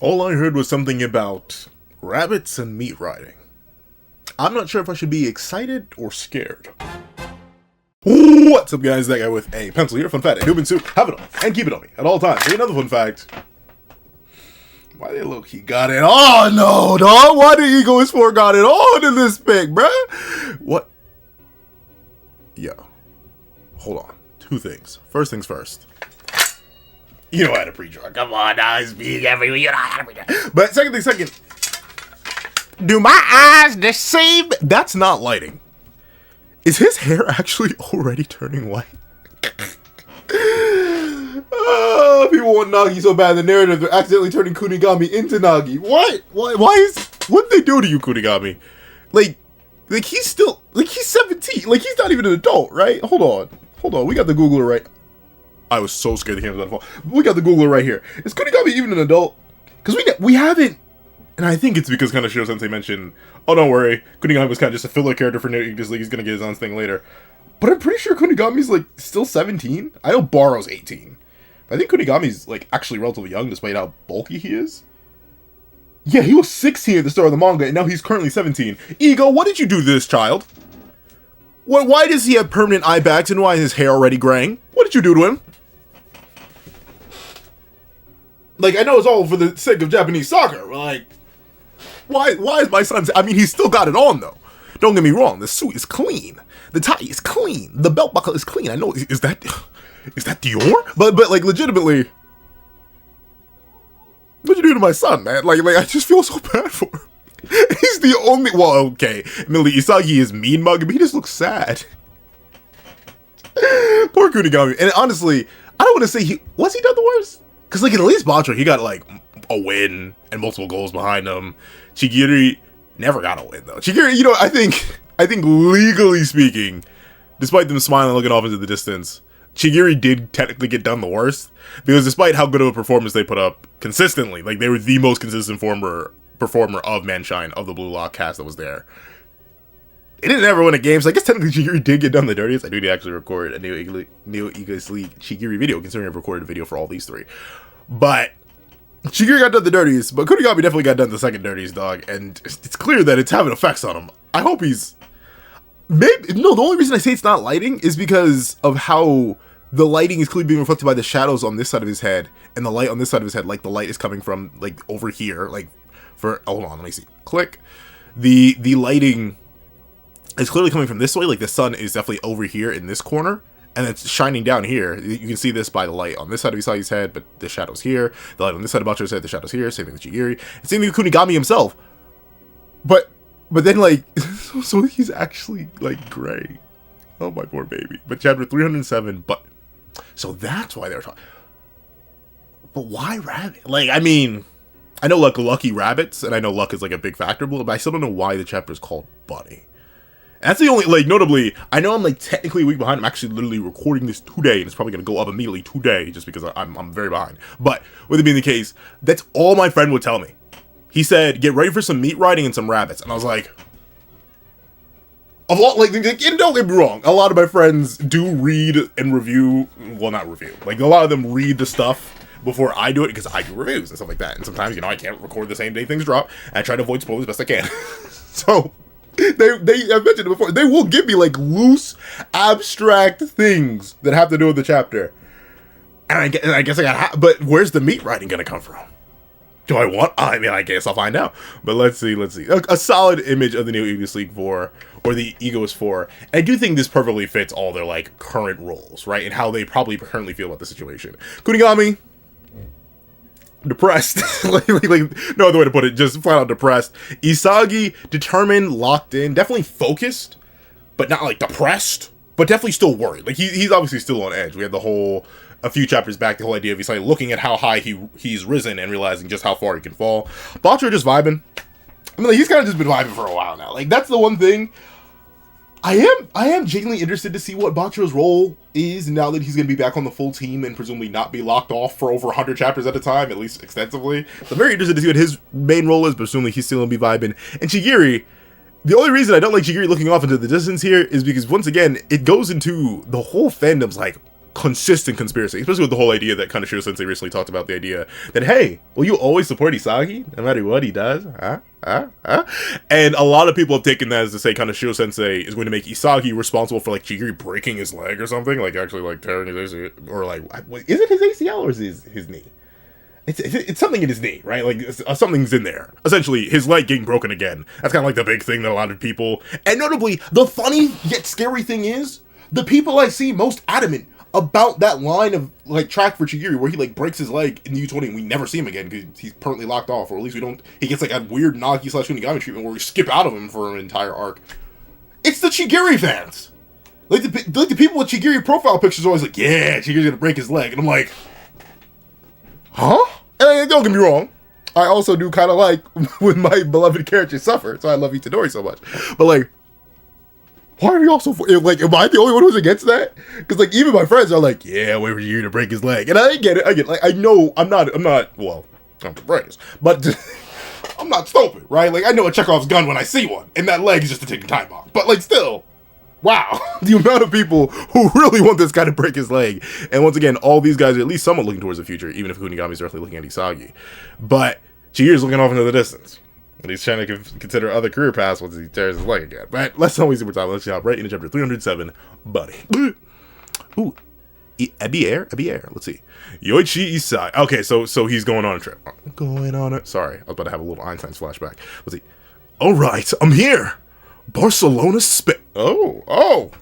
All I heard was something about rabbits and meat riding. I'm not sure if I should be excited or scared. What's up, guys? That guy with a pencil here. Fun fact: a human suit. Have it on and keep it on me at all times. Hey, another fun fact. Why they look? He got it on. No, dog. Why the Eagles 4 got it on in this pick, bruh? What? Yo, hold on. Two things. First things first. You know I had a pre-draw. Come on, now it's being everywhere. You know I had a pre-draw. But second. Do my eyes deceive? That's not lighting. Is his hair actually already turning white? Oh, people want Nagi so bad in the narrative they're accidentally turning Kunigami into Nagi. What? What did they do to you, Kunigami? Like he's still, he's 17. Like, he's not even an adult, right? Hold on. We got the Googler right. I was so scared the camera was about to fall. We got the Googler right here. Is Kunigami even an adult? Because we haven't, and I think it's because kind of Shiro Sensei mentioned, oh, don't worry, Kunigami was kind of just a filler character for New League. He's gonna get his own thing later. But I'm pretty sure Kunigami's like still 17. I know Baro's 18. But I think Kunigami's like actually relatively young despite how bulky he is. Yeah, he was 16 at the start of the manga, and now he's currently 17. Ego, what did you do to this child? Why does he have permanent eye bags, and why is his hair already graying? What did you do to him? Like, I know it's all for the sake of Japanese soccer, but like, why is my son... I mean, he's still got it on, though. Don't get me wrong, the suit is clean. The tie is clean. The belt buckle is clean. I know, is that Dior? But like, legitimately, what'd you do to my son, man? Like, I just feel so bad for him. He's the only... Well, okay, Millie Isagi is mean mug, but he just looks sad. Poor Kunigami. And honestly, I don't want to say was he done the worst? Because, like, at least Batra, he got, like, a win and multiple goals behind him. Chigiri never got a win, though. Chigiri, you know, I think legally speaking, despite them smiling looking off into the distance, Chigiri did technically get done the worst. Because despite how good of a performance they put up consistently, like, they were the most consistent performer of Manshine, of the Blue Lock cast that was there. They didn't ever win a game, so I guess technically Chigiri did get done the dirtiest. I do need to actually record a Neo Eagles League Chigiri video, considering I've recorded a video for all these three. But Chigiri got done the dirtiest, but Kunigami definitely got done the second dirtiest, dog. And it's clear that it's having effects on him. I hope he's... Maybe... No, the only reason I say it's not lighting is because of how the lighting is clearly being reflected by the shadows on this side of his head, and the light on this side of his head, like the light is coming from, like, over here, like, for... Hold on, let me see. Click. The lighting... It's clearly coming from this way, like the sun is definitely over here in this corner, and it's shining down here. You can see this by the light on this side of Isagi's head, but the shadow's here. The light on this side of Bacho's head, the shadow's here. Same thing with Chigiri. Same thing with Kunigami himself. But then, like, so he's actually, like, gray. Oh, my poor baby. But chapter 307, but... So that's why they were talking... But why rabbit? Like, I mean... I know, like, lucky rabbits, and I know luck is, like, a big factor, but I still don't know why the chapter is called Bunny. That's the only, like, notably, I know I'm, like, technically a week behind. I'm actually literally recording this today, and it's probably going to go up immediately today, just because I'm very behind. But, with it being the case, that's all my friend would tell me. He said, get ready for some meat riding and some rabbits. And I was like, don't get me wrong, a lot of my friends do read and review, well, not review, like, a lot of them read the stuff before I do it, because I do reviews and stuff like that. And sometimes, you know, I can't record the same day things drop, and I try to avoid spoilers as best I can. So... I've mentioned it before, they will give me, like, loose, abstract things that have to do with the chapter. And I guess I got, but where's the meat riding gonna come from? Do I want, I mean, I guess I'll find out. But let's see. A solid image of the new Eagles League 4, or the Egos 4. And I do think this perfectly fits all their, like, current roles, right? And how they probably currently feel about the situation. Kunigami, depressed. like no other way to put it, just flat out depressed. Isagi, determined, locked in, definitely focused, but not like depressed, but definitely still worried. Like he's obviously still on edge. We had a few chapters back, the whole idea of Isagi looking at how high he's risen and realizing just how far he can fall. Batra just vibing. I mean, like, he's kind of just been vibing for a while now. Like, that's the one thing. I am genuinely interested to see what Batra's role is now that he's going to be back on the full team and presumably not be locked off for over 100 chapters at a time, at least extensively. So I'm very interested to see what his main role is, but presumably he's still going to be vibing. And Chigiri, the only reason I don't like Chigiri looking off into the distance here is because, once again, it goes into the whole fandom's like, consistent conspiracy, especially with the whole idea that Kaneshiro Sensei recently talked about, the idea that, hey, will you always support Isagi no matter what he does? And a lot of people have taken that as to say Kaneshiro Sensei is going to make Isagi responsible for like Chigiri breaking his leg or something, like actually like tearing his ACL, or like, is it his ACL or is it his knee? It's something in his knee, right? Like, something's in there. Essentially, his leg getting broken again. That's kind of like the big thing that a lot of people... And notably, the funny yet scary thing is, the people I see most adamant about that line of, like, track for Chigiri, where he, like, breaks his leg in the U20 and we never see him again because he's permanently locked off, or at least we don't... He gets, like, a weird Nagi/Kunigami treatment where we skip out of him for an entire arc. It's the Chigiri fans! Like the people with Chigiri profile pictures are always like, yeah, Chigiri's gonna break his leg. And I'm like... Huh? And don't get me wrong, I also do kind of like when my beloved characters suffer, so I love Itadori so much. But like, why are you also like? Am I the only one who's against that? Because like even my friends are like, yeah, wait for you to break his leg, and I get it. Like I know I'm not. Well, I'm the brightest, but I'm not stupid, right? Like I know a Chekhov's gun when I see one, and that leg is just a ticking time bomb. But like still. Wow, the amount of people who really want this guy to break his leg. And once again, all these guys are at least somewhat looking towards the future, even if Kunigami's directly looking at Isagi. But Chihira's looking off into the distance. And he's trying to consider other career paths once he tears his leg again. But let's not waste more time. Let's hop right into chapter 307, buddy. Ooh, Ebi-Air? Let's see. Yoichi Isai. Okay, so he's going on a trip. Sorry, I was about to have a little Einstein's flashback. Let's see. All right, I'm here. Barcelona, Spain. Oh.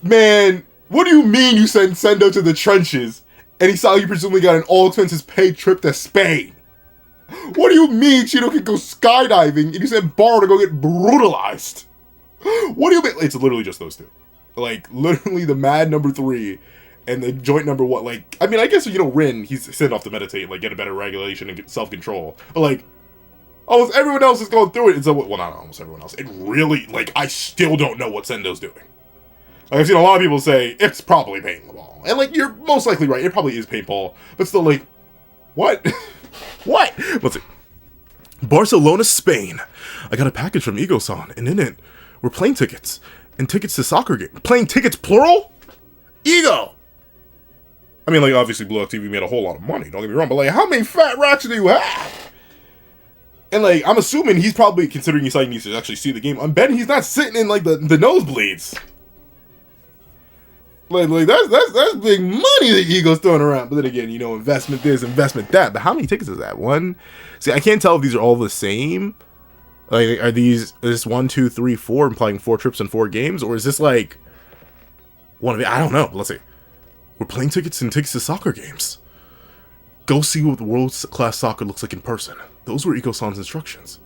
Man, what do you mean you send Sendo to the trenches and Isagi presumably got an all-expenses paid trip to Spain? What do you mean Cheeto can go skydiving and you send Baro to go get brutalized? What do you mean? It's literally just those two. Like, literally the Mad number 3 and the Joint number 1. Like, I mean, I guess, Rin, he's sent off to meditate, like, get a better regulation and get self-control. But, like, almost everyone else is going through it. Well, not almost everyone else. It really, like, I still don't know what Sendo's doing. Like, I've seen a lot of people say, it's probably paintball. And, like, you're most likely right. It probably is paintball. But still, like, what? What? Let's see. Barcelona, Spain. I got a package from Ego-san, and in it were plane tickets. And tickets to soccer game. Plane tickets, plural? Ego! I mean, like, obviously Blue Up TV made a whole lot of money. Don't get me wrong. But, like, how many fat racks do you have? And, like, I'm assuming he's probably, considering Isagi needs to actually see the game, I'm betting he's not sitting in, like, the nosebleeds. Like that's big money that Ego's throwing around. But then again, investment this, investment that. But how many tickets is that? One? See, I can't tell if these are all the same. Like, is this 1, 2, 3, 4, implying 4 trips and 4 games? Or is this, like, one of it? I don't know. Let's see. We're playing tickets and tickets to soccer games. Go see what the world-class soccer looks like in person. Those were Iko-san's instructions.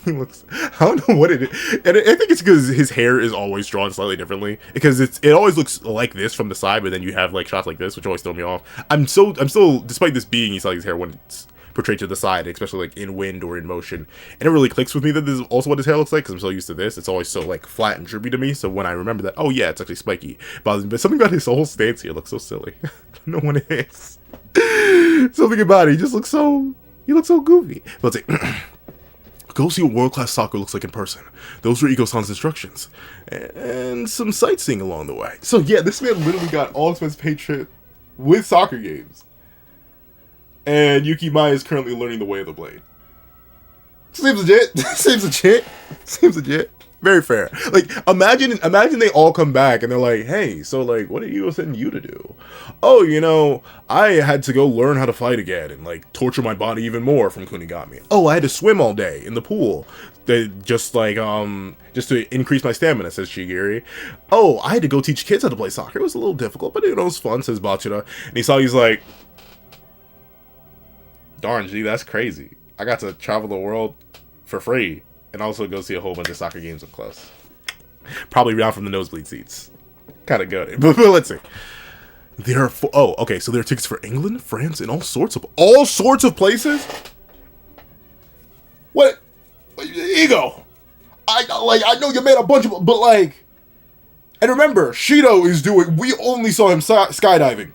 He looks... I don't know what it is. And I think it's because his hair is always drawn slightly differently. Because it always looks like this from the side, but then you have, like, shots like this, which always throw me off. I'm still... Despite this being Isagi's hair when it's portrayed to the side, especially, like, in wind or in motion, and it really clicks with me that this is also what his hair looks like, because I'm so used to this. It's always so, like, flat and droopy to me, so when I remember that, oh, yeah, it's actually spiky. But something about his whole stance here looks so silly. I don't know what it is. Something about it. He just looks so... He looks so goofy. Let's see. Go see what world-class soccer looks like in person. Those were Iko-san's instructions. And some sightseeing along the way. So yeah, this man literally got all expense paid trip with soccer games. And Yuki Mai is currently learning the way of the blade. Seems legit. Seems legit. Seems legit. Very fair. Like, imagine they all come back and they're like, hey, so, like, what did Ego send you to do? Oh, I had to go learn how to fight again and, like, torture my body even more from Kunigami. Oh, I had to swim all day in the pool. Just to increase my stamina, says Shigiri. Oh, I had to go teach kids how to play soccer. It was a little difficult, but, it was fun, says Bachira. And he's like, darn, gee, that's crazy. I got to travel the world for free. And also go see a whole bunch of soccer games up close. Probably down from the nosebleed seats. Kind of good. But let's see. There are okay. So there are tickets for England, France, and all sorts of places. What? Ego. I know you made a bunch of, but like, and remember, Shido is doing. We only saw him skydiving.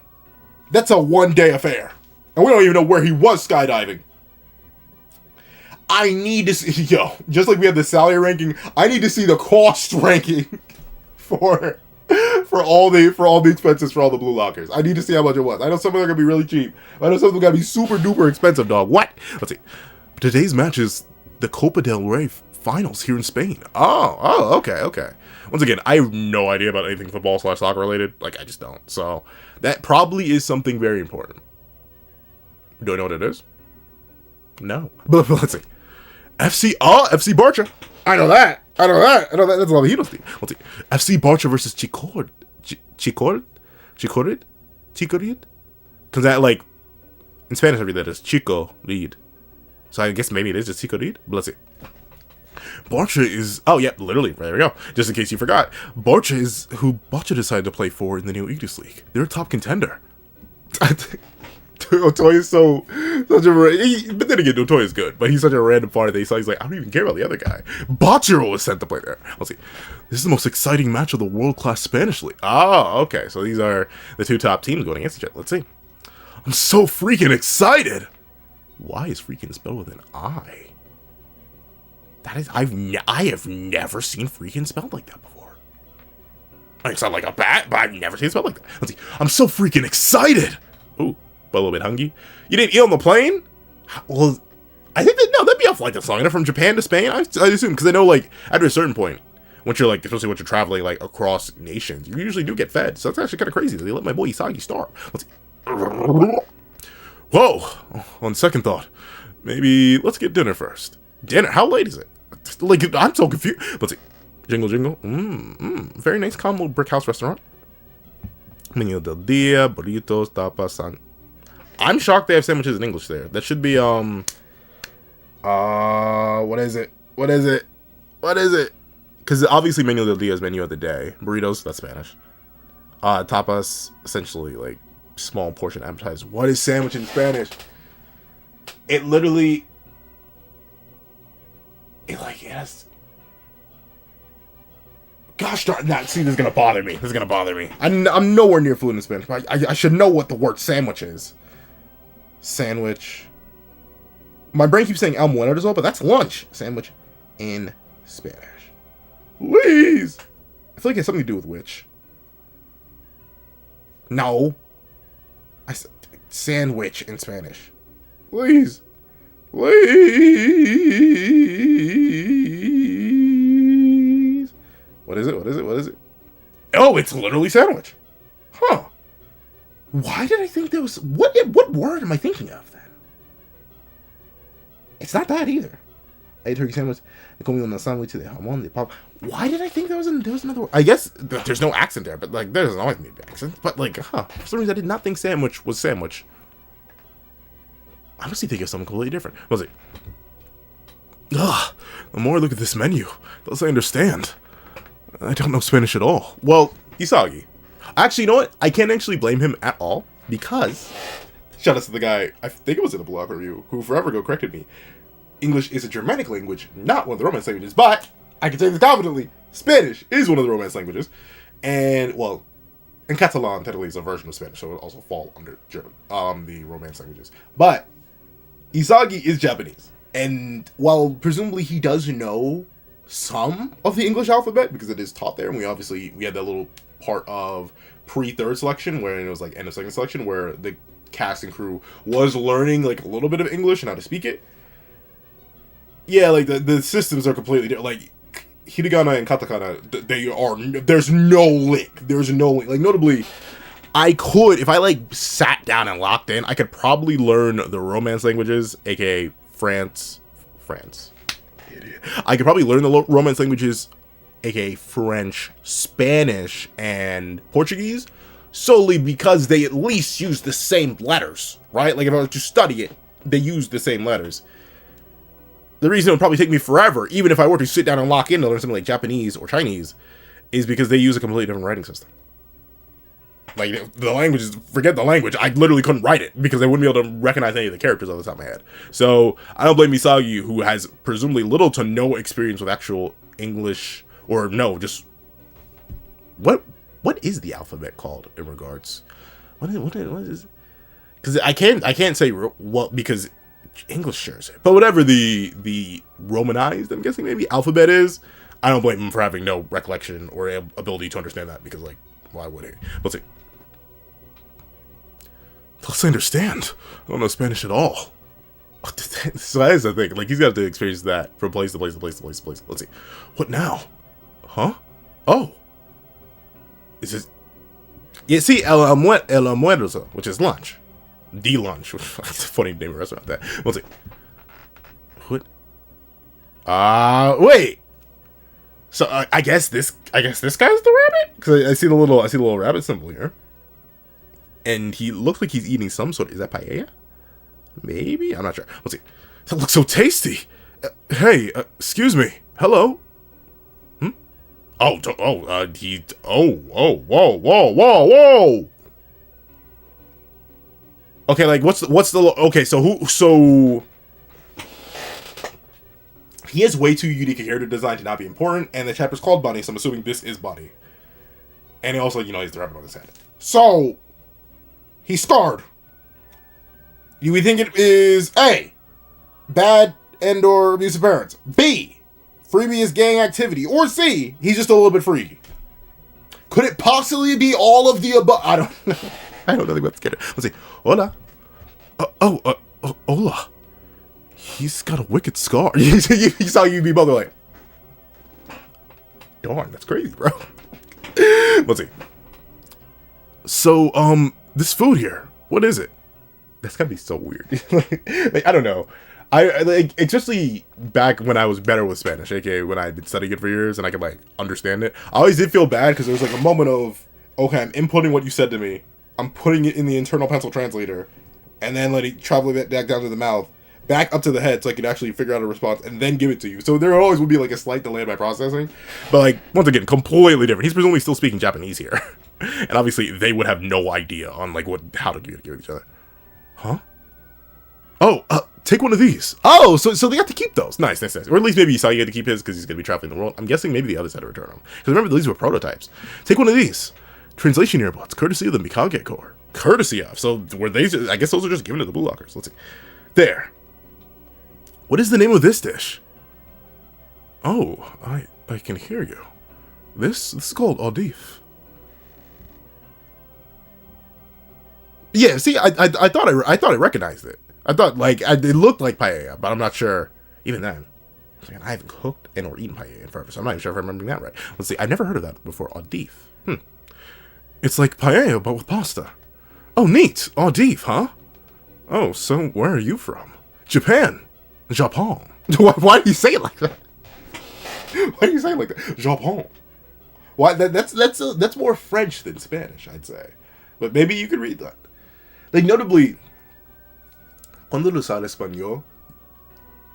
That's a one-day affair, and we don't even know where he was skydiving. I need to see, just like we have the salary ranking, I need to see the cost ranking for for all the expenses for all the blue lockers. I need to see how much it was. I know some of them are gonna be really cheap. I know some of them gotta be super duper expensive, dog. What? Let's see. Today's match is the Copa del Rey finals here in Spain. Oh, okay. Once again, I have no idea about anything football/soccer related. Like, I just don't. So that probably is something very important. Do I know what it is? No. But let's see. FC Barça. I know that. That's a lot of Heroes team. Let's see. FC Barça versus Chicorid. Because that, like, in Spanish I read that as Chico Reed. So I guess maybe it is just Chico Reed. But let's see. Barça is, oh yeah, literally, there we go. Just in case you forgot. Barça is who Barça decided to play for in the new English League. They're a top contender. Otoy is such a, but then again, Otoy is good, but he's such a random part that he's like, I don't even care about the other guy. Bachero was sent to play there. Let's see. This is the most exciting match of the world-class Spanish league. Oh, okay. So these are the two top teams going against each other. Let's see. I'm so freaking excited. Why is freaking spelled with an I? That is, I have never seen freaking spelled like that before. It's not like a bat, but I've never seen it spelled like that. Let's see. I'm so freaking excited. Ooh. But a little bit hungry. You didn't eat on the plane? Well, I think that, no, that'd be a flight that's long enough from Japan to Spain, I assume, because I know, like, after a certain point, once you're, like, especially once you're traveling, like, across nations, you usually do get fed, so that's actually kind of crazy that they let my boy Isagi starve. Let's see. Whoa! On second thought, maybe let's get dinner first. Dinner? How late is it? Like, I'm so confused. Let's see. Jingle, jingle. Very nice, calm little brick house restaurant. Menú del día, burritos, tapas, I'm shocked they have sandwiches in English there. That should be, what is it? Because obviously Menú del Día is menu of the day. Burritos, that's Spanish. Tapas, essentially, like, small portion appetizer. What is sandwich in Spanish? It literally, it has, gosh darn, see, this is gonna bother me. I'm nowhere near fluent in Spanish, but I should know what the word sandwich is. Sandwich. My brain keeps saying almuerzo as well, but that's lunch. Sandwich in Spanish. Please. I feel like it has something to do with which. No. I said sandwich in Spanish. Please. What is it? Oh, it's literally sandwich. Huh. Why did I think there was... What word am I thinking of, then? It's not that, either. I ate turkey sandwich. I comí una sandwich de jamón de papa. Why did I think there was another word? I guess there's no accent there, but, like, there doesn't always need an accent. But, like, for some reason, I did not think sandwich was sandwich. I honestly think it's something completely different. What was it? Ugh. The more I look at this menu, the less I understand. I don't know Spanish at all. Well, Isagi. Actually, you know what? I can't actually blame him at all, because shout out to the guy, I think it was in the blog review, who forever ago corrected me. English is a Germanic language, not one of the Romance languages, but I can say this confidently, Spanish is one of the Romance languages. And, well, and Catalan technically is a version of Spanish, so it would also fall under German, the Romance languages. But Isagi is Japanese, and while presumably he does know some of the English alphabet, because it is taught there, and we had that little part of pre-third selection where it was like end of second selection where the cast and crew was learning like a little bit of English and how to speak it. Yeah, like the systems are completely different. Like hiragana and katakana, there's no link. Like, notably, I could, if I like sat down and locked in, I could probably learn the Romance languages, aka France. Idiot. I could probably learn the Romance languages, aka French, Spanish, and Portuguese, solely because they at least use the same letters, right? Like, if I was to study it, they use the same letters. The reason it would probably take me forever, even if I were to sit down and lock in to learn something like Japanese or Chinese, is because they use a completely different writing system. Like, the languages, forget the language, I literally couldn't write it, because I wouldn't be able to recognize any of the characters off the top of my head. So, I don't blame Misagi, who has presumably little to no experience with actual English, or no, just... What is the alphabet called in regards? What is... Because I can't say what, because English shares it. But whatever the romanized, I'm guessing maybe, alphabet is, I don't blame him for having no recollection or ability to understand that, because, like, why would he? Let's see. Let's understand. I don't know Spanish at all. So that is the thing. Like, he's got to experience that from place to place to place to place to place. Let's see. What now? Huh? Oh. Is this... Yeah, see, el almuerzo, which is lunch. The lunch. It's a funny name of a restaurant, that. Let's see. What? Wait. So, I guess this guy's the rabbit? Because I see the little rabbit symbol here. And he looks like he's eating some sort of... Is that paella? Maybe? I'm not sure. Let's see. That looks so tasty. Hey, excuse me. Hello? Hmm? Oh, whoa. Okay, like, what's the... Okay, so he has way too unique a character design to not be important, and the chapter's called Bunny, so I'm assuming this is Bunny. And he also, you know, he's the rabbit on his head. So, he's scarred. Do we think it is A, bad and or abusive parents? B, freebiest gang activity? Or C, he's just a little bit freaky? Could it possibly be all of the above? I don't know. I don't know nothing about this character. Let's see. Hola. Hola. He's got a wicked scar. You saw you be both like, darn, that's crazy, bro. Let's see. So, this food here, what is it? That's gotta be so weird. like, I don't know. I like, especially back when I was better with Spanish, aka when I'd been studying it for years and I could, like, understand it. I always did feel bad because there was, like, a moment of, okay, I'm inputting what you said to me, I'm putting it in the internal pencil translator, and then letting it travel it back down to the mouth, back up to the head so I could actually figure out a response and then give it to you. So there always would be, like, a slight delay in my processing. But, like, once again, completely different. He's presumably still speaking Japanese here. And obviously they would have no idea on, like, how to communicate with each other. Huh? Oh, take one of these. Oh, so they got to keep those. Nice. Or at least maybe you saw you had to keep his because he's going to be traveling the world. I'm guessing maybe the others had to return them. Because remember, these were prototypes. Take one of these. Translation earbuds, courtesy of the Mikage Corps. Courtesy of. So were they, I guess those are just given to the Blue Lockers. Let's see. There. What is the name of this dish? Oh, I can hear you. This is called Audif. Yeah, see, I thought I recognized it. I thought, like, it looked like paella, but I'm not sure. Even then, man, I haven't cooked and or eaten paella in forever, so I'm not even sure if I'm remembering that right. Let's see, I've never heard of that before. Audif. It's like paella, but with pasta. Oh, neat. Audif, huh? Oh, so where are you from? Japan. Japon. Why do you say it like that? Why do you say it like that? Japon. Why? That's more French than Spanish, I'd say. But maybe you could read that. Like, notably, cuando lo usar español,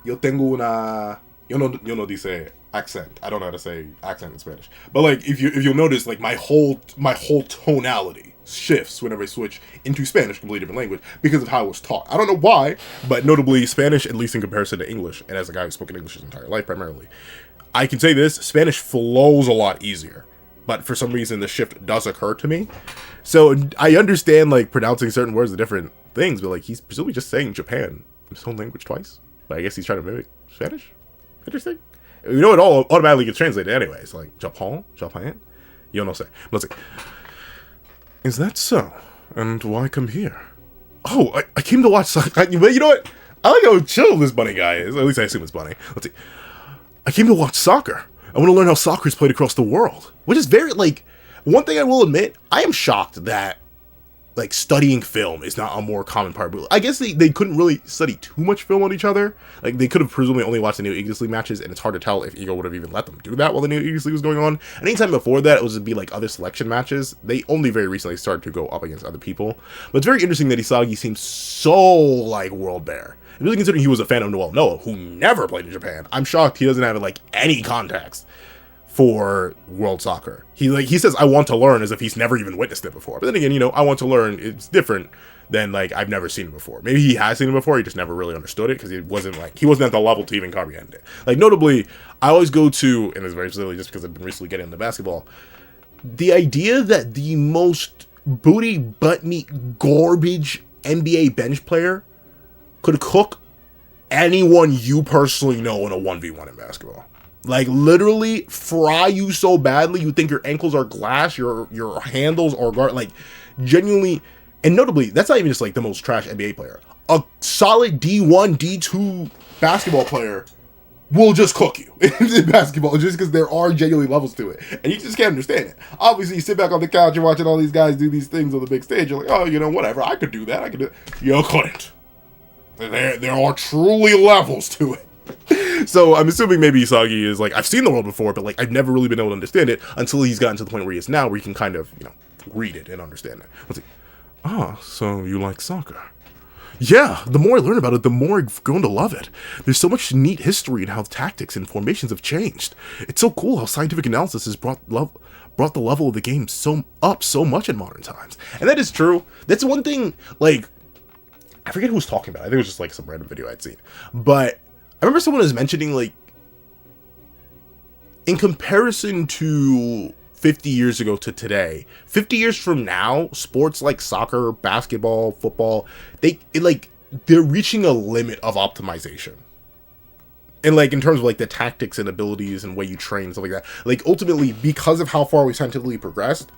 yo tengo una... Yo no dice accent. I don't know how to say accent in Spanish. But, like, if you'll notice, like, my whole tonality shifts whenever I switch into Spanish, completely different language, because of how I was taught. I don't know why, but notably Spanish, at least in comparison to English, and as a guy who's spoken English his entire life primarily, I can say this, Spanish flows a lot easier. But for some reason, the shift does occur to me. So I understand, like, pronouncing certain words of different things, but, like, he's presumably just saying Japan, his own language, twice. But I guess he's trying to mimic Spanish. Interesting. You know, it all automatically gets translated anyway. It's like, Japan? Yo no sé. Let's see. Is that so? And why come here? Oh, I came to watch soccer. But you know what? I like how chill this bunny guy is. At least I assume it's bunny. Let's see. I came to watch soccer. I want to learn how soccer is played across the world. Which is very, like, one thing I will admit, I am shocked that, like, studying film is not a more common part. I guess they couldn't really study too much film on each other. Like, they could have presumably only watched the New Ignis League matches, and it's hard to tell if Ego would have even let them do that while the New Ignis League was going on. And anytime before that, it was to be, like, other selection matches. They only very recently started to go up against other people. But it's very interesting that Isagi seems so, like, world bare. Really considering he was a fan of Noel Noah, who never played in Japan, I'm shocked he doesn't have, like, any context for world soccer. He says, I want to learn, as if he's never even witnessed it before. But then again, you know, I want to learn, it's different than, like, I've never seen it before. Maybe he has seen it before, he just never really understood it, because he wasn't at the level to even comprehend it. Like, notably, I always go to, and it's very silly just because I've been recently getting into basketball, the idea that the most booty butt meat garbage NBA bench player could cook anyone you personally know in a 1v1 in basketball. Like, literally fry you so badly you think your ankles are glass, your handles are like, genuinely. And notably, that's not even just like the most trash NBA player. A solid D1, D2 basketball player will just cook you in basketball, just because there are genuinely levels to it, and you just can't understand it. Obviously, you sit back on the couch, you're watching all these guys do these things on the big stage, you're like, oh, you know, whatever, I could do that, I could do it. You couldn't. There are truly levels to it. So I'm assuming maybe Isagi is like, I've seen the world before, but like, I've never really been able to understand it until he's gotten to the point where he is now, where he can kind of, you know, read it and understand it. Let's see. Ah, so you like soccer? Yeah, the more I learn about it, the more I've grown to love it. There's so much neat history in how tactics and formations have changed. It's so cool how scientific analysis has brought the level of the game up so much in modern times. And that is true. That's one thing, like, I forget who was talking about it. I think it was just like some random video I'd seen. But I remember someone was mentioning, like, in comparison to 50 years ago to today, 50 years from now, sports like soccer, basketball, football, they're reaching a limit of optimization. And like in terms of like the tactics and abilities and way you train and stuff like that, like ultimately because of how far we scientifically progressed,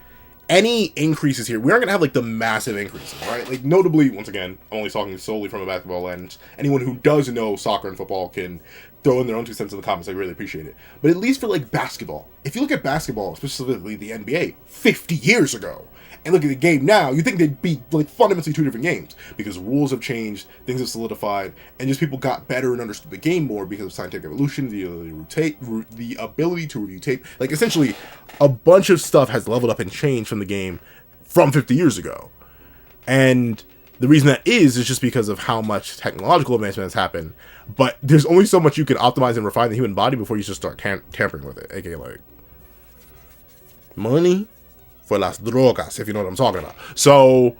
any increases here, we aren't gonna have like the massive increases, right? Like notably, once again, I'm only talking solely from a basketball lens. Anyone who does know soccer and football can throw in their own 2 cents in the comments. I really appreciate it. But at least for like basketball, if you look at basketball, specifically the NBA, 50 years ago, and look at the game now, you think they'd be like fundamentally 2 different games because rules have changed, things have solidified, and just people got better and understood the game more because of scientific evolution, the ability to review tape. Like essentially, a bunch of stuff has leveled up and changed from the game from 50 years ago. And the reason that is just because of how much technological advancement has happened. But there's only so much you can optimize and refine the human body before you just start tampering with it. AKA like money for las drogas, if you know what I'm talking about. So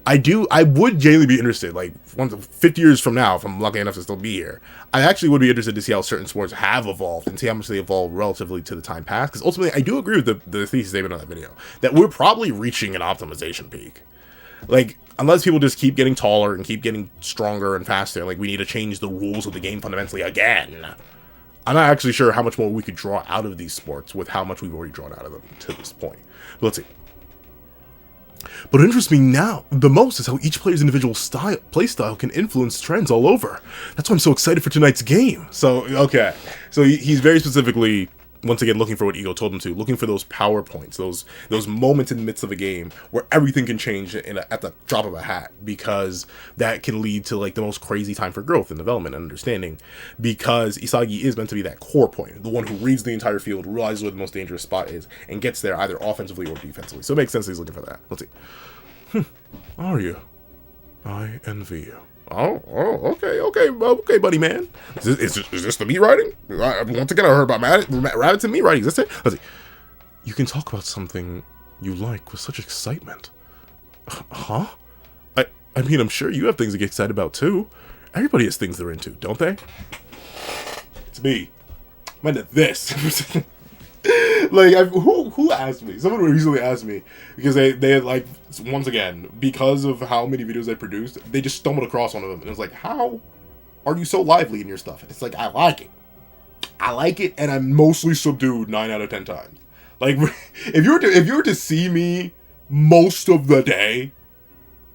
I would genuinely be interested, like 50 years from now, if I'm lucky enough to still be here, I actually would be interested to see how certain sports have evolved and see how much they evolved relatively to the time past. Because ultimately, I do agree with the thesis statement on that video, that we're probably reaching an optimization peak. Like, unless people just keep getting taller and keep getting stronger and faster, like we need to change the rules of the game fundamentally again. I'm not actually sure how much more we could draw out of these sports with how much we've already drawn out of them to this point. But let's see. But what interests me now the most is how each player's individual play style can influence trends all over. That's why I'm so excited for tonight's game. So, okay. So he's very specifically, once again, looking for what Ego told him to, looking for those power points, those moments in the midst of a game where everything can change at the drop of a hat, because that can lead to like the most crazy time for growth and development and understanding, because Isagi is meant to be that core point, the one who reads the entire field, realizes where the most dangerous spot is, and gets there either offensively or defensively. So it makes sense that he's looking for that. Let's see. Are you? I envy you. Oh, okay, buddy, man. Is this the meat writing? Once again, I heard about rabbits and meat writing. Is this it? Let's see. You can talk about something you like with such excitement. Huh? I mean, I'm sure you have things to get excited about, too. Everybody has things they're into, don't they? It's me. I'm into this. Like, who asked me? Someone recently asked me, because they had, like, once again, because of how many videos I produced, they just stumbled across one of them, and it was like, how are you so lively in your stuff? And it's like, I like it. I like it, and I'm mostly subdued 9 out of 10 times. Like, if you were to see me most of the day,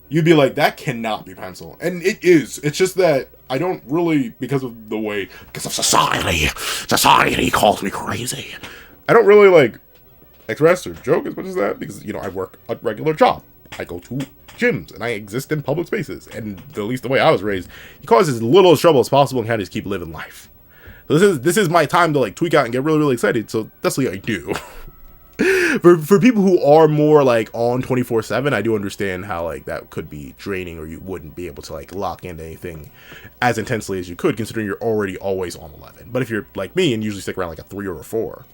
you'd be like, that cannot be pencil. And it is. It's just that I don't really, because of society calls me crazy. I don't really, like, express or joke as much as that, because, you know, I work a regular job. I go to gyms, and I exist in public spaces, and at least the way I was raised, you cause as little trouble as possible and kind of just keep living life. So this is my time to, like, tweak out and get really, really excited, so that's what I do. For people who are more, like, on 24/7, I do understand how, like, that could be draining, or you wouldn't be able to, like, lock into anything as intensely as you could, considering you're already always on 11. But if you're like me and usually stick around, like, a 3 or a 4...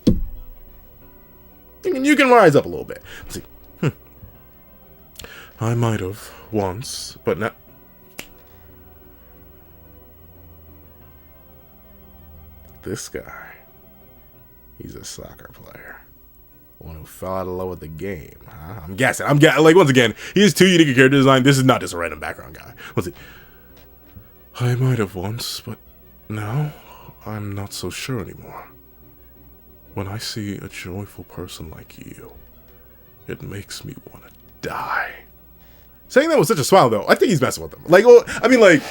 you can rise up a little bit. Let's see. I might have once, but not. This guy, he's a soccer player. One who fell out of love with the game, huh? I'm guessing. Like, once again, he has 2 unique character design. This is not just a random background guy. Let's see. I might have once, but now I'm not so sure anymore. When I see a joyful person like you, it makes me want to die. Saying that with such a smile, though, I think he's messing with them. Like, well, I mean, like,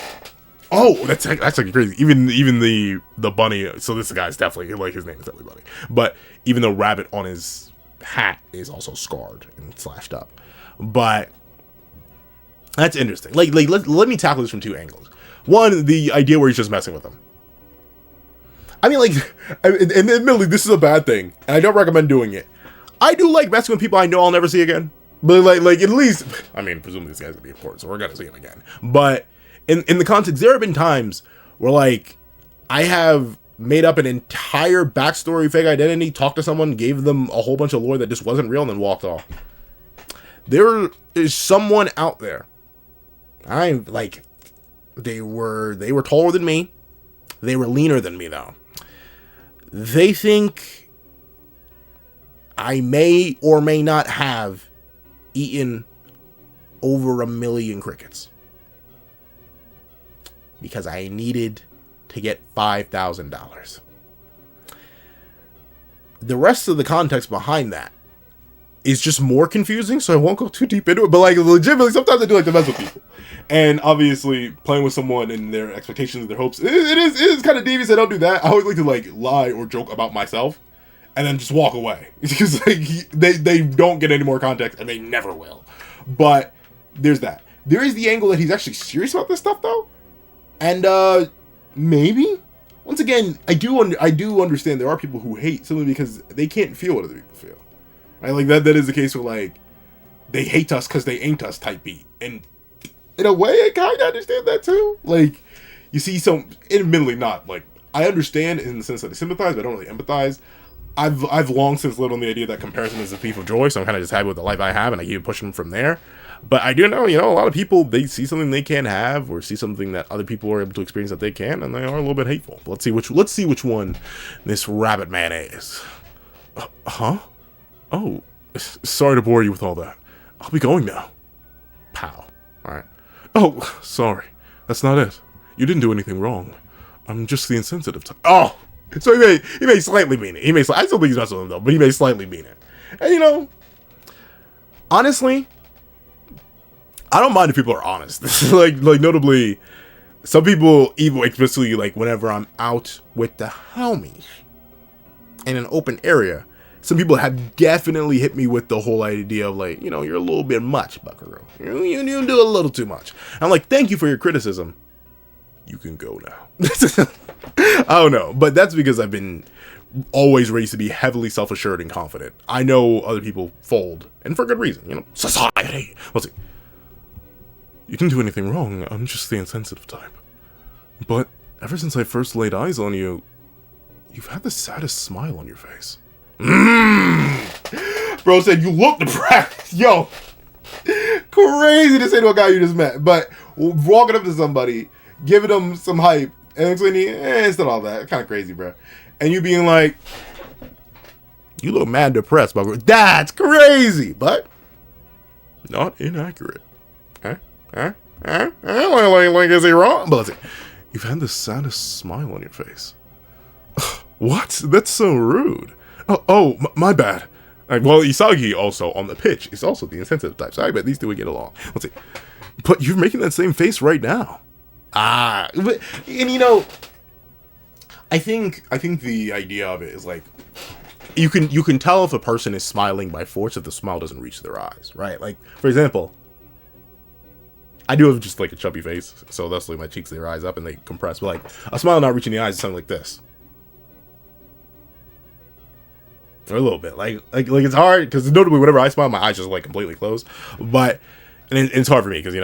oh, that's like crazy. Even the bunny. So this guy's definitely, like, his name is definitely Bunny. But even the rabbit on his hat is also scarred and slashed up. But that's interesting. Like let me tackle this from two angles. One, the idea where he's just messing with them. I mean, like, and admittedly, this is a bad thing, and I don't recommend doing it. I do like messing with people I know I'll never see again. But like at least, I mean, presumably this guy's gonna be important, so we're gonna see him again. But in the context, there have been times where, like, I have made up an entire backstory, fake identity, talked to someone, gave them a whole bunch of lore that just wasn't real, and then walked off. There is someone out there. I'm like, they were taller than me. They were leaner than me, though. They think I may or may not have eaten over 1 million crickets because I needed to get $5,000. The rest of the context behind that is just more confusing, so I won't go too deep into it. But, like, legitimately, sometimes I do like to mess with people. And obviously, playing with someone and their expectations and their hopes, it is kind of devious. I don't do that. I always like to, like, lie or joke about myself and then just walk away. Because, like, they don't get any more context, and they never will. But there's that. There is the angle that he's actually serious about this stuff, though. And, maybe? Once again, I do understand there are people who hate simply because they can't feel what other people feel. Right? Like, that is the case where, like, they hate us because they ain't us type beat. And in a way, I kind of understand that, too. Like, you see some, admittedly not, like, I understand in the sense that I sympathize, but I don't really empathize. I've long since lived on the idea that comparison is the thief of joy, so I'm kind of just happy with the life I have, and I keep pushing from there. But I do know, a lot of people, they see something they can't have, or see something that other people are able to experience that they can, and they are a little bit hateful. But let's see which one this rabbit man is. Huh? Oh, sorry to bore you with all that. I'll be going now. Pow. Alright. Oh, sorry. That's not it. You didn't do anything wrong. I'm just the insensitive type. Oh! So he may slightly mean it. I still think he's messing with him, though, but he may slightly mean it. And, honestly, I don't mind if people are honest. like notably, some people, even especially, like, whenever I'm out with the homies in an open area, some people have definitely hit me with the whole idea of, like, you're a little bit much, buckaroo. You do a little too much. I'm like, thank you for your criticism. You can go now. I don't know, but that's because I've been always raised to be heavily self-assured and confident. I know other people fold, and for good reason. Society. Let's see. You didn't do anything wrong. I'm just the insensitive type. But ever since I first laid eyes on you, you've had the saddest smile on your face. Bro said you look depressed. Yo, crazy to say to a guy you just met, but walking up to somebody, giving them some hype, and explaining, it's not all that. Kind of crazy, bro. And you being like, you look mad depressed, but that's crazy, but not inaccurate. Like, is he wrong? But let's see. You've had the saddest smile on your face. What? That's so rude. Oh, my bad. Well, Isagi also on the pitch is also the insensitive type, so I bet these two would get along. Let's see. But you're making that same face right now. But, and I think the idea of it is, like, you can tell if a person is smiling by force if the smile doesn't reach their eyes, right? Like, for example, I do have just, like, a chubby face, so that's like my cheeks, they rise up and they compress. But, like, a smile not reaching the eyes is something like this. Or a little bit, like it's hard because notably whenever I smile, my eyes just like completely close. But and it's hard for me because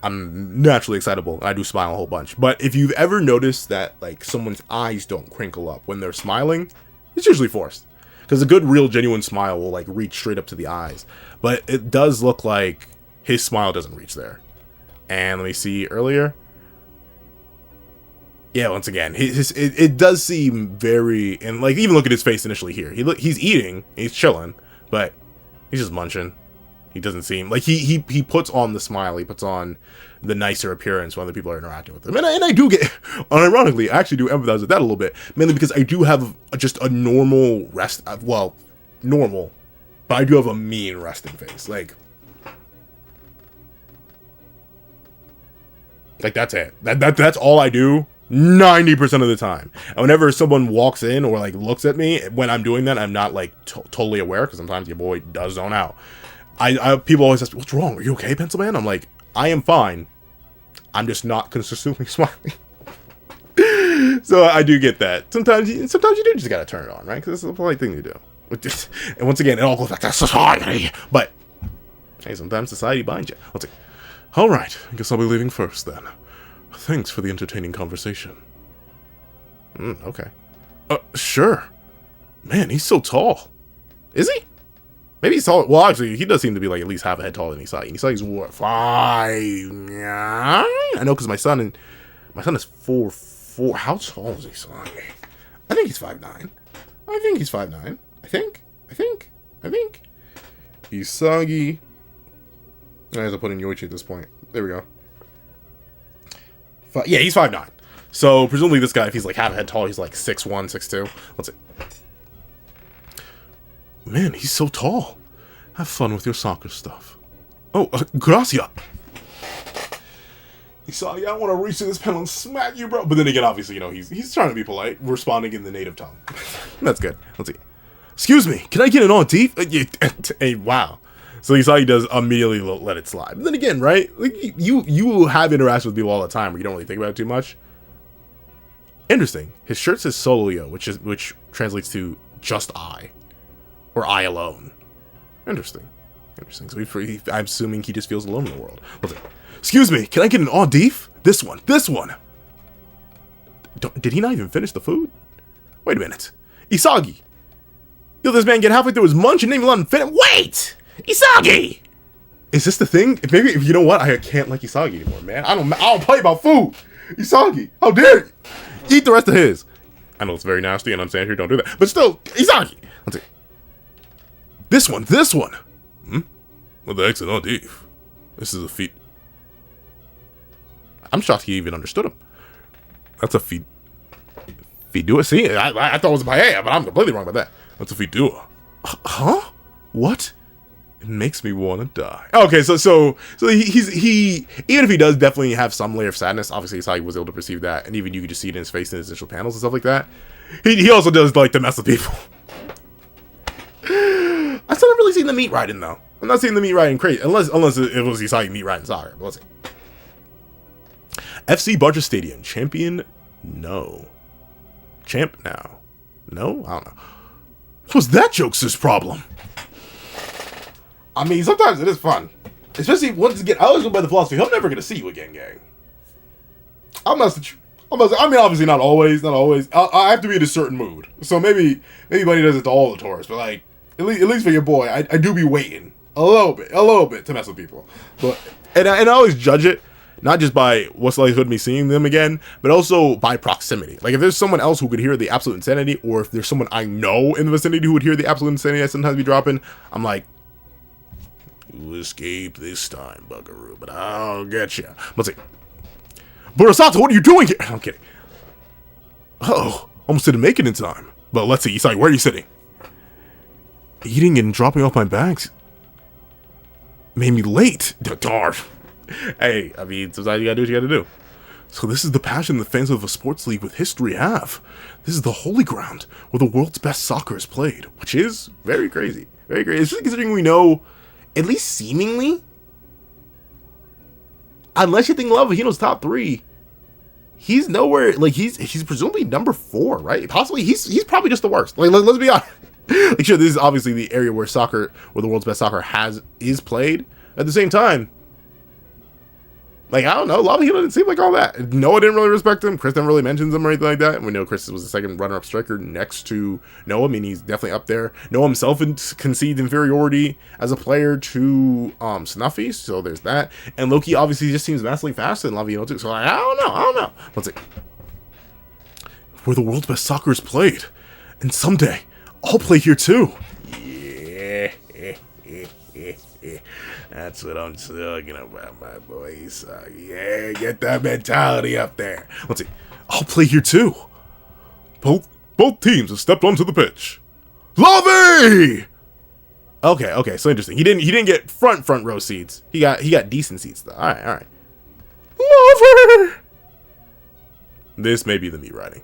I'm naturally excitable and I do smile a whole bunch. But if you've ever noticed that, like, someone's eyes don't crinkle up when they're smiling, it's usually forced. Because a good, real, genuine smile will, like, reach straight up to the eyes. But it does look like his smile doesn't reach there. And let me see earlier. Yeah, once again, it does seem very, and, like, even look at his face initially here. He's eating, he's chilling, but he's just munching. He doesn't seem like he puts on the smile. He puts on the nicer appearance when other people are interacting with him. And I do get, unironically, I actually do empathize with that a little bit. Mainly because I do have just a normal well, normal, but I do have a mean resting face. Like that's it. That's all I do 90% of the time. And whenever someone walks in or like looks at me when I'm doing that, I'm not like totally aware, because sometimes your boy does zone out. People always ask me, what's wrong? Are you okay, Pencil Man? I'm like, I am fine. I'm just not consistently smiling. So I do get that. Sometimes you do just gotta turn it on, right? Because it's a polite thing to do. And once again, it all goes back to society. But hey, sometimes society binds you. Let's see. All right, I guess I'll be leaving first then. Thanks for the entertaining conversation. Okay. Sure. Man, he's so tall. Is he? Maybe he's tall. Well, actually, he does seem to be like at least half a head taller than Isagi. Isagi's what, 5'9"? I know, because my son is 4'4". How tall is Isagi? I think he's 5'9". I think he's 5'9". I think. Isagi. I have to put in Yoichi at this point. There we go. Yeah, he's 5'9". So presumably this guy, if he's like half a head tall, he's like 6'1", 6'2". Let's see. Man, he's so tall. Have fun with your soccer stuff. Oh, gracia. Isagi, I want to reach to this panel and smack you, bro. But then again, obviously, you know, he's trying to be polite, responding in the native tongue. That's good. Let's see. Excuse me, can I get an on deep? Hey, wow. So Isagi does immediately let it slide. But then again, right? Like you have interactions with people all the time where you don't really think about it too much. Interesting. His shirt says Solio, which translates to just I. Or I alone. Interesting. So I'm assuming he just feels alone in the world. Let's see. Excuse me, can I get an en deef? This one. Did he not even finish the food? Wait a minute. Isagi! Yo, this man get halfway through his munch and didn't even let him finish. Wait! Isagi! Is this the thing? Maybe, you know what? I can't like Isagi anymore, man. I don't play about food. Isagi, how dare you? Eat the rest of his. I know it's very nasty and unsanitary, don't do that. But still, Isagi! Let's see. This one. Well, the exit en deef. This is a feat. I'm shocked he even understood him. That's a feat. Fidua? See, I thought it was a paella, but I'm completely wrong about that. That's a fidua. Huh? What? It makes me want to die. Okay, so he even if he does definitely have some layer of sadness, obviously Isagi was able to perceive that, and even you could just see it in his face in his initial panels and stuff like that. He also does like to mess with people. I still haven't really seen the meat riding though. I'm not seeing the meat riding crazy, unless it was Isagi meat riding soccer. But let's see. FC Barca Stadium champion? No. Champ now? No, I don't know. Was that joke's problem? I mean, sometimes it is fun, especially once again. I always go by the philosophy: I'm never gonna see you again, gang. I mean, obviously not always. I have to be in a certain mood, so maybe Bunny does it to all the tourists, but like at least for your boy, I do be waiting a little bit to mess with people. But and I always judge it not just by what's the likelihood of me seeing them again, but also by proximity. Like if there's someone else who could hear the absolute insanity, or if there's someone I know in the vicinity who would hear the absolute insanity I sometimes be dropping, I'm like, you escape this time, Buckaroo, but I'll get you. Let's see. Burasato, what are you doing here? I'm kidding. Oh, almost didn't make it in time. But let's see, Isagi, where are you sitting? Eating and dropping off my bags made me late. Darn. Hey, I mean, sometimes you gotta do what you gotta do. So this is the passion the fans of a sports league with history have. This is the holy ground where the world's best soccer is played, which is very crazy. Very crazy. Especially considering we know, at least seemingly, unless you think Love Hino's top 3, he's nowhere. Like he's presumably number 4, right? Possibly he's probably just the worst. Like let's be honest. Like sure, this is obviously the area where the world's best soccer is played. At the same time, like, I don't know, Lava Hino didn't seem like all that. Noah didn't really respect him. Chris never really mentions him or anything like that. And we know Chris was the second runner-up striker next to Noah. I mean, he's definitely up there. Noah himself concedes inferiority as a player to Snuffy, so there's that. And Loki obviously just seems massively faster than Lava Hino too. So like, I don't know. Let's see. Where the world's best soccer is played. And someday, I'll play here too. Yeah. That's what I'm talking about, my boy Isagi. Yeah, get that mentality up there. Let's see. I'll play here too. Both teams have stepped onto the pitch. Lavi! Okay, so interesting. He didn't get front row seats. He got decent seats though. Alright. Lavi! This may be the meat riding.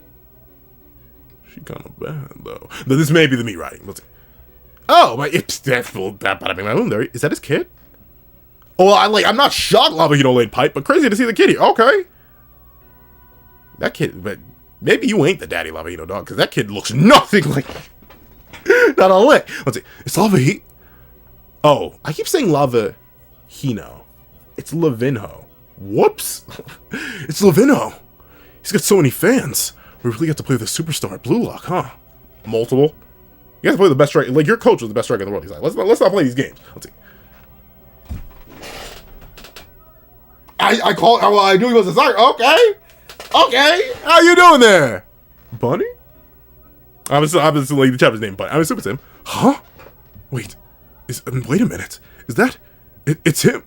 She kind of bad though. No, this may be the meat riding. Let's see. Oh, but is that his kid? Oh, I'm not shocked Lavahito laid pipe, but crazy to see the kid here. Okay. That kid, but maybe you ain't the daddy Lavahito, dog, because that kid looks nothing like not a lick. Let's see. It's Lavahito. Oh, I keep saying Lavahino. It's Lavinho. Whoops. It's Lavinho. He's got so many fans. We really got to play the superstar at Blue Lock, huh? Multiple. You guys play the best striker. Like, your coach was the best striker in the world. He's like, let's not play these games. Let's see. I knew he was a soccer. Okay. How you doing there? Bunny? I'm still like the chapter's name, Bunny. I'm assuming it's him. Huh? Wait a minute. Is that... It's him.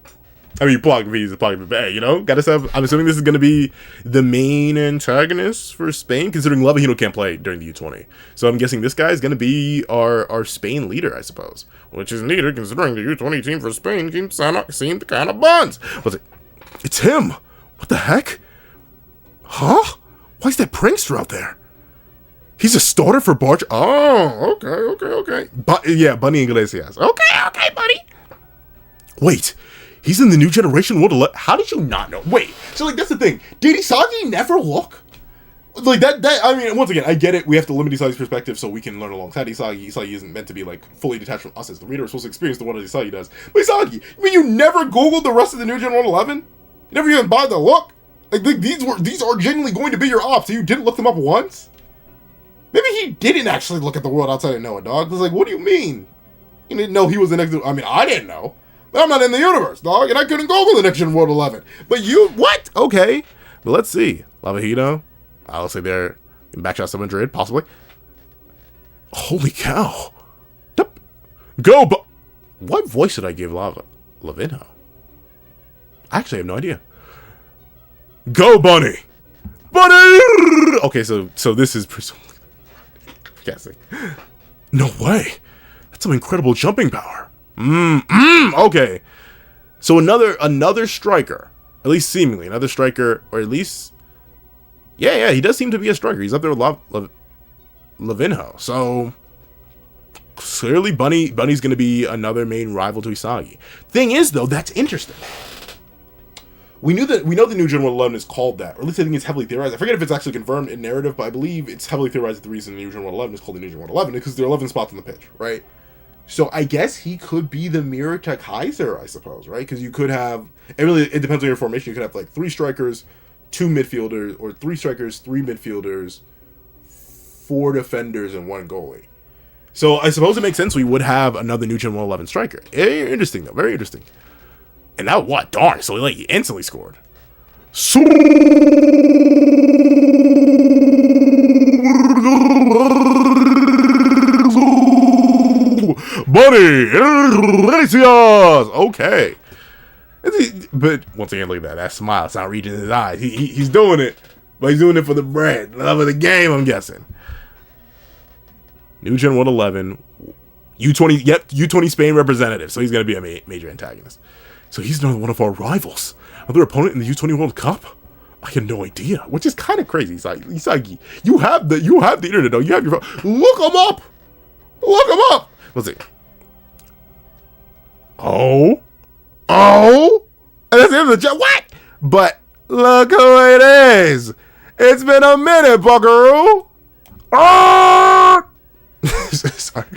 I mean, he's a plug, but hey, you know, I'm assuming this is going to be the main antagonist for Spain, considering Lavahino can't play during the U20. So I'm guessing this guy is going to be our Spain leader, I suppose. Which is needed, considering the U20 team for Spain seemed kind of buns. It's him! What the heck? Huh? Why is that prankster out there? He's a starter for Barge. Oh, okay. Yeah, Bunny Iglesias. Okay, buddy. Wait. He's in the new generation world. How did you not know? Wait, so like that's the thing. Did Isagi never look like that? I mean, once again, I get it. We have to limit Isagi's perspective so we can learn alongside Isagi. Isagi isn't meant to be like fully detached from us as the reader. We're supposed to experience the world as Isagi does. But Isagi, I mean, you never Googled the rest of the new Gen 111? You never even bothered to look. Like these are genuinely going to be your ops. So you didn't look them up once. Maybe he didn't actually look at the world outside of Noah, dog. It's like, what do you mean? You didn't know he was the next. I mean, I didn't know. But I'm not in the universe, dog, and I couldn't Google the next Gen World 11. But you, what? Okay. But let's see. Lavahito. I'll say they're in backshots to Madrid, possibly. Holy cow. Go, but what voice should I give Lavinho? I actually have no idea. Go, Bunny. Bunny! Okay, so this is presumably guessing. No way. That's some incredible jumping power. Okay. So another striker, at least seemingly another striker, or at least, yeah, he does seem to be a striker. He's up there with Lavinho. So clearly, Bunny's going to be another main rival to Isagi. Thing is, though, that's interesting. We know the new Gen 111 is called that, or at least I think it's heavily theorized. I forget if it's actually confirmed in narrative, but I believe it's heavily theorized that the reason the new Gen 111 is called the new Gen 111 is because there are 11 spots on the pitch, right? So I guess he could be the mirror to Kaiser, I suppose, right? Because you could have, it depends on your formation. You could have like 3 strikers, 2 midfielders, or 3 strikers, 3 midfielders, 4 defenders, and 1 goalie. So I suppose it makes sense we would have another new Gen 111 striker. Interesting though, very interesting. And now what? Darn, so he instantly scored. Bunny Iglesias. Okay. But once again, look at that smile. It's not reaching his eyes. He's doing it, but he's doing it for the bread, love of the game, I'm guessing. New Gen 111, U20. Yep, U20 Spain representative. So he's gonna be a major antagonist. So he's another one of our rivals. Another opponent in the U20 World Cup. I had no idea, which is kind of crazy. Isagi, you have the internet though. You have your phone. Look him up. Look him up. Let's see. Oh, and that's the end of the job. What? But look who it is. It's been a minute, buckaroo. Oh, sorry,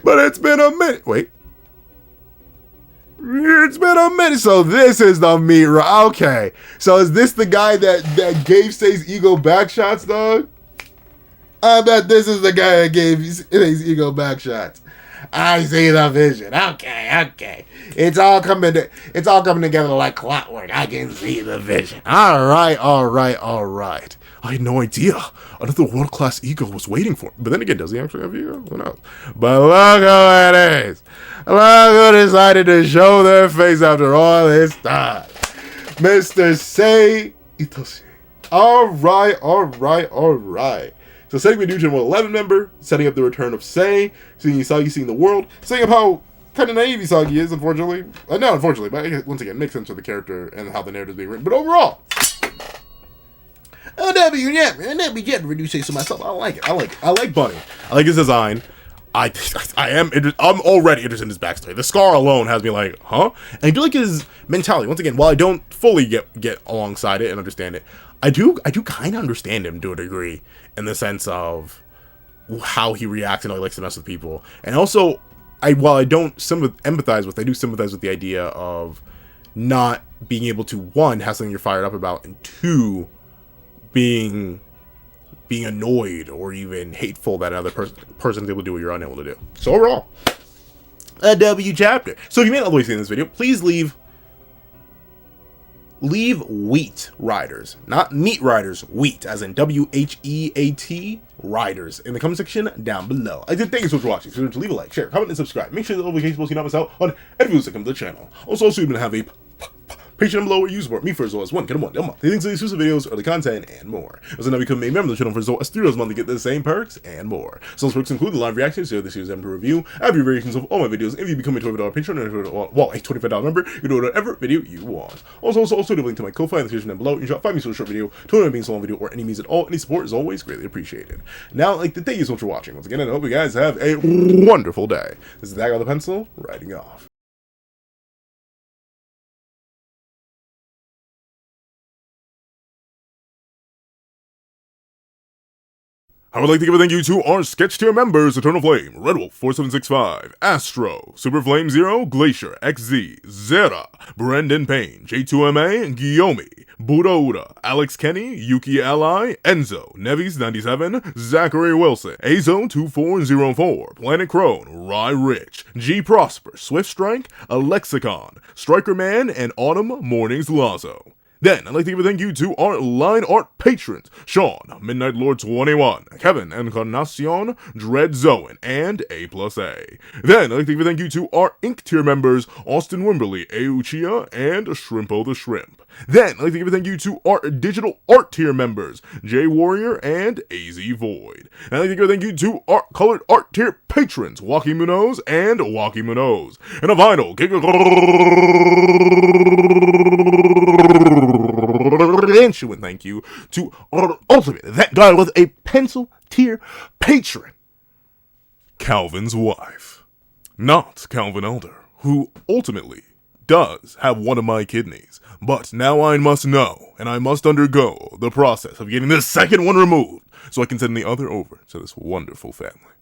but it's been a minute. Wait. It's been a minute. So this is the meat. Okay. So is this the guy that gave Say's ego back shots, dog? I bet this is the guy that gave his ego back shots. I see the vision. Okay. It's all coming together like clockwork. I can see the vision. All right. I had no idea another world-class ego was waiting for him. But then again, does he actually have ego? Who knows? But look who it is. Look who decided to show their face after all this time. Mr. Sei Itoshi. All right. So setting the new Gen 11 member, setting up the return of Sei, seeing Usagi seeing the world, setting up how kind of naive Usagi is, unfortunately. Not unfortunately, but once again, makes sense for the character and how the narrative is being written. But overall, let me get reduce to myself. I like it. I like Bunny. I like his design. I'm already interested in his backstory. The scar alone has me like, huh? And I do like his mentality. Once again, while I don't fully get alongside it and understand it, I do kind of understand him to a degree in the sense of how he reacts and how he likes to mess with people. And also, while I don't empathize with, I do sympathize with the idea of not being able to, one, have something you're fired up about, and two, being annoyed or even hateful that another person is able to do what you're unable to do. So overall, a W chapter. So if you made it all the way through this video, please leave wheat riders, not meat riders, wheat, as in WHEAT riders, in the comment section down below. I did thank you so much for watching. So leave a like, share, comment, and subscribe. Make sure the notifications so you don't miss out on any videos that come to the channel. Also, you're going to have a Patreon below where you support me for as well as one month. Links to exclusive videos, early content, and more. Also, now become a member of the channel for as well as $3 a month to get the same perks and more. So those perks include the live reactions, so this year's to review, average variations of all my videos. If you become a $25 Patreon or a $25 member, you can do whatever video you want. Also the link to my Ko-Fi in the description down below. You can drop 5 minutes for a short video, 20 being a long video, or any means at all. Any support is always greatly appreciated. Now, I'd like to thank you so much for watching. Once again, I hope you guys have a wonderful day. This is Dagger the Pencil, writing off. I would like to give a thank you to our sketch tier members: Eternal Flame, Red Wolf 4765, Astro, Super Flame Zero, Glacier, XZ, Zera, Brendan Payne, J2MA, Guillaume, Buddha Uda, Alex Kenny, Yuki Ally, Enzo, Nevis97, Zachary Wilson, Azo2404, Planet Crone, Rye Rich, G Prosper, Swift Strike, Alexicon, Striker Man, and Autumn Mornings Lazo. Then, I'd like to give a thank you to our line art patrons: Sean, Midnight Lord 21, Kevin, Encarnacion, Dread Zoan, and A+A. Then, I'd like to give a thank you to our Ink tier members: Austin Wimberly, Euchia, and Shrimpo the Shrimp. Then, I'd like to give a thank you to our digital art tier members: J Warrior and AZ Void. And I'd like to give a thank you to our colored art tier patrons: Waki Munoz and Waki Munoz. And a vinyl and thank you to our ultimate, that guy with a pencil tier patron, Calvin's wife. Not Calvin Elder, who ultimately does have one of my kidneys, but now I must know, and I must undergo the process of getting the second one removed, so I can send the other over to this wonderful family.